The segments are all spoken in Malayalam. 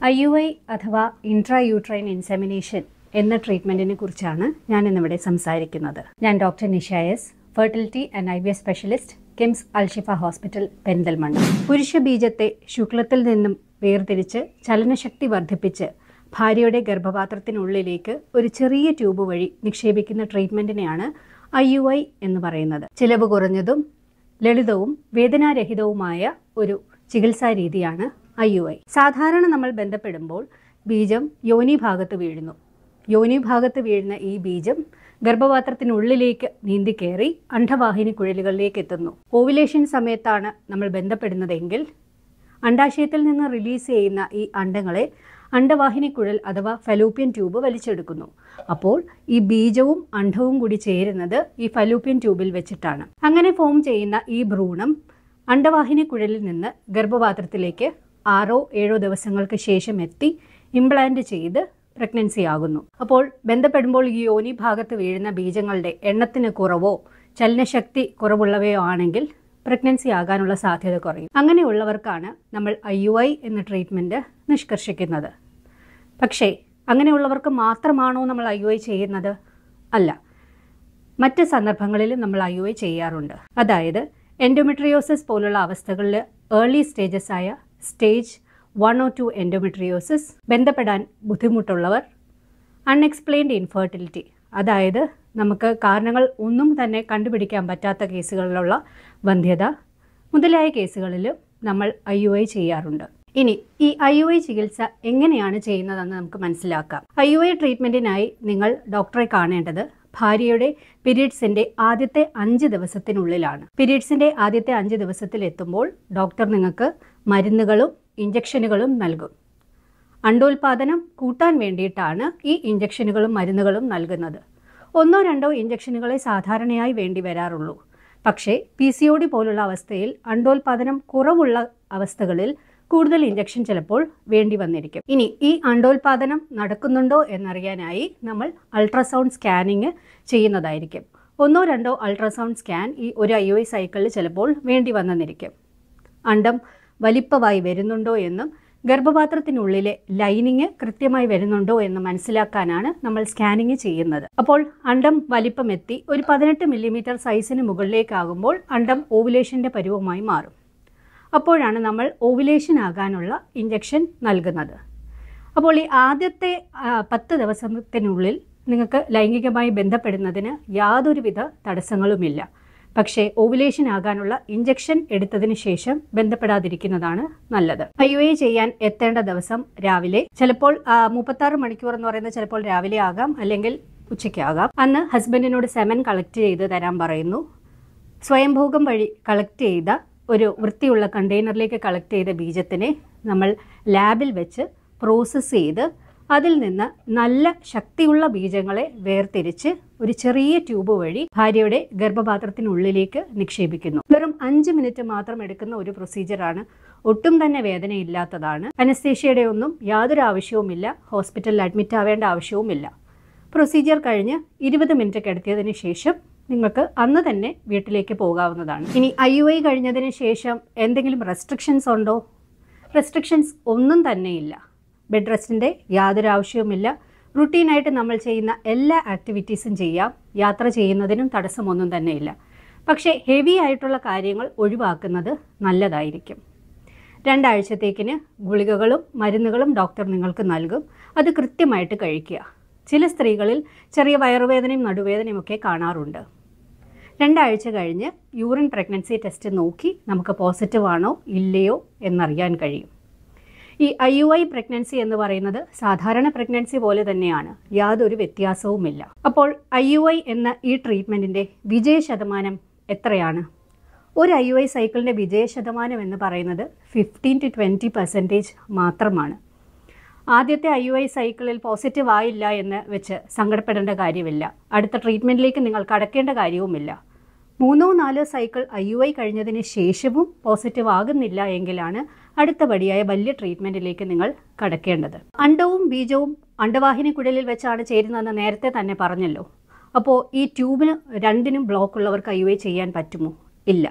IUI അഥവാ ഇൻട്രായൂട്രൈൻ ഇൻസെമിനേഷൻ എന്ന ട്രീറ്റ്മെൻറ്റിനെ കുറിച്ചാണ് ഞാൻ ഇന്നിവിടെ സംസാരിക്കുന്നത്. ഞാൻ doctor Nisha S, fertility and IVF specialist, KIMS Al Shifa hospital, Perinthalmanna. പുരുഷ ബീജത്തെ ശുക്ലത്തിൽ നിന്നും വേർതിരിച്ച് ചലനശക്തി വർദ്ധിപ്പിച്ച് ഭാര്യയുടെ ഗർഭപാത്രത്തിനുള്ളിലേക്ക് ഒരു ചെറിയ ട്യൂബ് വഴി നിക്ഷേപിക്കുന്ന ട്രീറ്റ്മെൻറ്റിനെയാണ് IUI എന്ന് പറയുന്നത്. ചിലവ് കുറഞ്ഞതും ലളിതവും വേദനാരഹിതവുമായ ഒരു ചികിത്സാ രീതിയാണ് IUI. സാധാരണ നമ്മൾ ബന്ധപ്പെടുമ്പോൾ ബീജം യോനി ഭാഗത്ത് വീഴുന്നു. യോനി ഭാഗത്ത് വീഴുന്ന ഈ ബീജം ഗർഭപാത്രത്തിനുള്ളിലേക്ക് നീന്തിക്കയറി അണ്ഡവാഹിനി കുഴലുകളിലേക്ക് എത്തുന്നു. ഓവുലേഷൻ സമയത്താണ് നമ്മൾ ബന്ധപ്പെടുന്നതെങ്കിൽ അണ്ഡാശയത്തിൽ നിന്ന് റിലീസ് ചെയ്യുന്ന ഈ അണ്ഡങ്ങളെ അണ്ഡവാഹിനി കുഴൽ അഥവാ ഫലൂപ്യൻ ട്യൂബ് വലിച്ചെടുക്കുന്നു. അപ്പോൾ ഈ ബീജവും അണ്ഡവും കൂടി ചേരുന്നത് ഈ ഫലൂപ്യൻ ട്യൂബിൽ വെച്ചിട്ടാണ്. അങ്ങനെ ഫോം ചെയ്യുന്ന ഈ ഭ്രൂണം അണ്ഡവാഹിനി കുഴലിൽ നിന്ന് ഗർഭപാത്രത്തിലേക്ക് 6-7 ദിവസങ്ങൾക്ക് ശേഷം എത്തി ഇംപ്ലാന്റ് ചെയ്ത് പ്രഗ്നൻസി ആകുന്നു. അപ്പോൾ ബന്ധപ്പെടുമ്പോൾ ഈ യോനി ഭാഗത്ത് വീഴുന്ന ബീജങ്ങളുടെ എണ്ണത്തിന് കുറവോ ചലനശക്തി കുറവുള്ളവയോ ആണെങ്കിൽ പ്രഗ്നൻസി ആകാനുള്ള സാധ്യത കുറയും. അങ്ങനെയുള്ളവർക്കാണ് നമ്മൾ IUI എന്ന ട്രീറ്റ്മെൻറ്റ് നിഷ്കർഷിക്കുന്നത്. പക്ഷേ അങ്ങനെയുള്ളവർക്ക് മാത്രമാണോ നമ്മൾ IUI ചെയ്യുന്നത്? അല്ല, മറ്റ് സന്ദർഭങ്ങളിലും നമ്മൾ IUI ചെയ്യാറുണ്ട്. അതായത് എൻഡോമെട്രിയോസിസ് പോലുള്ള അവസ്ഥകളിൽ ഏർലി സ്റ്റേജസ് ആയ സ്റ്റേജ് 1 or 2 എൻഡോമെട്രിയോസിസ്, ബന്ധപ്പെടാൻ ബുദ്ധിമുട്ടുള്ളവർ, അൺഎക്സ്പ്ലെയിൻഡ് ഇൻഫെർട്ടിലിറ്റി, അതായത് നമുക്ക് കാരണങ്ങൾ ഒന്നും തന്നെ കണ്ടുപിടിക്കാൻ പറ്റാത്ത കേസുകളിലുള്ള വന്ധ്യത മുതലായ കേസുകളിൽ നമ്മൾ IUI ചെയ്യാറുണ്ട്. ഇനി ഈ IUI ചികിത്സ എങ്ങനെയാണ് ചെയ്യുന്നതെന്ന് നമുക്ക് മനസ്സിലാക്കാം. IUI ട്രീറ്റ്മെൻറ്റിനായി നിങ്ങൾ ഡോക്ടറെ കാണേണ്ടത് ഭാര്യയുടെ പീരീഡ്സിൻ്റെ ആദ്യത്തെ 5 ദിവസത്തിനുള്ളിലാണ്. പീരീഡ്സിൻ്റെ ആദ്യത്തെ 5 ദിവസത്തിൽ എത്തുമ്പോൾ ഡോക്ടർ നിങ്ങൾക്ക് മരുന്നുകളും ഇഞ്ചക്ഷനുകളും നൽകും. അണ്ഡോൽപാദനം കൂട്ടാൻ വേണ്ടിയിട്ടാണ് ഈ ഇഞ്ചക്ഷനുകളും മരുന്നുകളും നൽകുന്നത്. 1-2 ഇഞ്ചക്ഷനുകളെ സാധാരണയായി വേണ്ടി വരാറുള്ളൂ. പക്ഷേ PCOD പോലുള്ള അവസ്ഥയിൽ അണ്ഡോൽപാദനം കുറവുള്ള അവസ്ഥകളിൽ കൂടുതൽ ഇഞ്ചക്ഷൻ ചിലപ്പോൾ വേണ്ടി വന്നിരിക്കും. ഇനി ഈ അണ്ഡോൽപാദനം നടക്കുന്നുണ്ടോ എന്നറിയാനായി നമ്മൾ അൾട്രാസൗണ്ട് സ്കാനിങ് ചെയ്യുന്നതായിരിക്കും. 1-2 അൾട്രാസൗണ്ട് സ്കാൻ ഈ ഒരു IUI സൈക്കിളിൽ ചിലപ്പോൾ വേണ്ടി വന്നെന്നിരിക്കും. അണ്ഡം വലിപ്പമായി വരുന്നുണ്ടോ എന്നും ഗർഭപാത്രത്തിനുള്ളിലെ ലൈനിങ് കൃത്യമായി വരുന്നുണ്ടോ എന്ന് മനസ്സിലാക്കാനാണ് നമ്മൾ സ്കാനിങ് ചെയ്യുന്നത്. അപ്പോൾ അണ്ഡം വലിപ്പമെത്തി ഒരു 18 മില്ലിമീറ്റർ സൈസിന് മുകളിലേക്കാകുമ്പോൾ അണ്ഡം ഓവുലേഷൻ്റെ പരുവമായി മാറും. അപ്പോഴാണ് നമ്മൾ ഓവുലേഷൻ ആകാനുള്ള ഇഞ്ചക്ഷൻ നൽകുന്നത്. അപ്പോൾ ഈ ആദ്യത്തെ 10 ദിവസത്തിനുള്ളിൽ നിങ്ങൾക്ക് ലൈംഗികമായി ബന്ധപ്പെടുന്നതിന് യാതൊരുവിധ തടസ്സങ്ങളുമില്ല. പക്ഷേ ഓവുലേഷൻ ആകാനുള്ള ഇഞ്ചക്ഷൻ എടുത്തതിന് ശേഷം ബന്ധപ്പെടാതിരിക്കുന്നതാണ് നല്ലത്. IUI ചെയ്യാൻ എത്തേണ്ട ദിവസം രാവിലെ, ചിലപ്പോൾ 36 മണിക്കൂർ എന്ന് പറയുന്നത് ചിലപ്പോൾ രാവിലെ ആകാം, അല്ലെങ്കിൽ ഉച്ചയ്ക്കാകാം. അന്ന് ഹസ്ബൻഡിനോട് സെമൻ കളക്ട് ചെയ്ത് തരാൻ പറയുന്നു. സ്വയംഭോഗം വഴി കളക്ട് ചെയ്ത ഒരു വൃത്തിയുള്ള കണ്ടെയ്നറിലേക്ക് കളക്ട് ചെയ്ത ബീജത്തിനെ നമ്മൾ ലാബിൽ വെച്ച് പ്രോസസ്സ് ചെയ്ത് അതിൽ നിന്ന് നല്ല ശക്തിയുള്ള ബീജങ്ങളെ വേർതിരിച്ച് ഒരു ചെറിയ ട്യൂബ് വഴി ഭാര്യയുടെ ഗർഭപാത്രത്തിനുള്ളിലേക്ക് നിക്ഷേപിക്കുന്നു. വെറും 5 മിനിറ്റ് മാത്രം എടുക്കുന്ന ഒരു പ്രൊസീജിയറാണ്. ഒട്ടും തന്നെ വേദനയില്ലാത്തതാണ്. അനസ്തേഷ്യയുടെ ഒന്നും യാതൊരു ആവശ്യവുമില്ല. ഹോസ്പിറ്റലിൽ അഡ്മിറ്റ് ആവേണ്ട ആവശ്യവുമില്ല. പ്രൊസീജിയർ കഴിഞ്ഞ് 20 മിനിറ്റ് കിടത്തിയതിന് ശേഷം നിങ്ങൾക്ക് അന്ന് തന്നെ വീട്ടിലേക്ക് പോകാവുന്നതാണ്. ഇനി IUI കഴിഞ്ഞതിന് ശേഷം എന്തെങ്കിലും റെസ്ട്രിക്ഷൻസ് ഉണ്ടോ? റെസ്ട്രിക്ഷൻസ് ഒന്നും തന്നെയില്ല. ബെഡ് റെസ്റ്റിൻ്റെ യാതൊരു ആവശ്യവുമില്ല. റുട്ടീനായിട്ട് നമ്മൾ ചെയ്യുന്ന എല്ലാ ആക്ടിവിറ്റീസും ചെയ്യാം. യാത്ര ചെയ്യുന്നതിനും തടസ്സമൊന്നും തന്നെയില്ല. പക്ഷേ ഹെവി ആയിട്ടുള്ള കാര്യങ്ങൾ ഒഴിവാക്കുന്നത് നല്ലതായിരിക്കും. 2 ആഴ്ചത്തേക്കിന് ഗുളികകളും മരുന്നുകളും ഡോക്ടർ നിങ്ങൾക്ക് നൽകും. അത് കൃത്യമായിട്ട് കഴിക്കുക. ചില സ്ത്രീകളിൽ ചെറിയ വയറുവേദനയും നടുവേദനയും ഒക്കെ കാണാറുണ്ട്. 2 ആഴ്ച കഴിഞ്ഞ് യൂറിൻ പ്രഗ്നൻസി ടെസ്റ്റ് നോക്കി നമുക്ക് പോസിറ്റീവ് ആണോ ഇല്ലയോ എന്നറിയാൻ കഴിയും. ഈ IUI പ്രഗ്നൻസി എന്ന് പറയുന്നത് സാധാരണ പ്രഗ്നൻസി പോലെ തന്നെയാണ്. യാതൊരു വ്യത്യാസവുമില്ല. അപ്പോൾ IUI എന്ന ഈ ട്രീറ്റ്മെൻറ്റിൻ്റെ വിജയശതമാനം എത്രയാണ്? ഒരു IUI സൈക്കിളിൻ്റെ വിജയശതമാനം എന്ന് പറയുന്നത് 15-20% മാത്രമാണ്. ആദ്യത്തെ IUI സൈക്കിളിൽ പോസിറ്റീവ് ആയില്ല എന്ന് വെച്ച് സങ്കടപ്പെടേണ്ട കാര്യമില്ല. അടുത്ത ട്രീറ്റ്മെൻറ്റിലേക്ക് നിങ്ങൾ കടക്കേണ്ട കാര്യവുമില്ല. 3-4 സൈക്കിൾ IUI കഴിഞ്ഞതിന് ശേഷവും പോസിറ്റീവ് ആകുന്നില്ല എങ്കിലാണ് അടുത്ത പടിയായ വലിയ ട്രീറ്റ്മെൻറ്റിലേക്ക് നിങ്ങൾ കടക്കേണ്ടത്. അണ്ഡവും ബീജവും അണ്ഡവാഹിനി കുഴലിൽ വെച്ചാണ് ചേരുന്നതെന്ന് നേരത്തെ തന്നെ പറഞ്ഞല്ലോ. അപ്പോൾ ഈ ട്യൂബിന് 2നും ബ്ലോക്ക് ഉള്ളവർക്ക് IUI ചെയ്യാൻ പറ്റുമോ? ഇല്ല.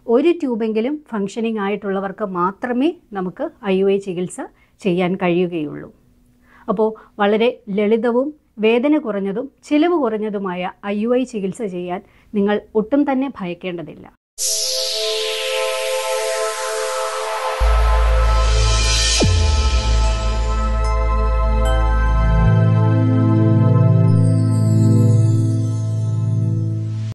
ഒരു ട്യൂബെങ്കിലും ഫങ്ഷനിങ് ആയിട്ടുള്ളവർക്ക് മാത്രമേ നമുക്ക് IUI ചികിത്സ ചെയ്യാൻ കഴിയുകയുള്ളൂ. അപ്പോൾ വളരെ ലളിതവും വേദന കുറഞ്ഞതും ചിലവ് കുറഞ്ഞതുമായ IUI ചികിത്സ ചെയ്യാൻ നിങ്ങൾ ഒട്ടും തന്നെ ഭയക്കേണ്ടതില്ല.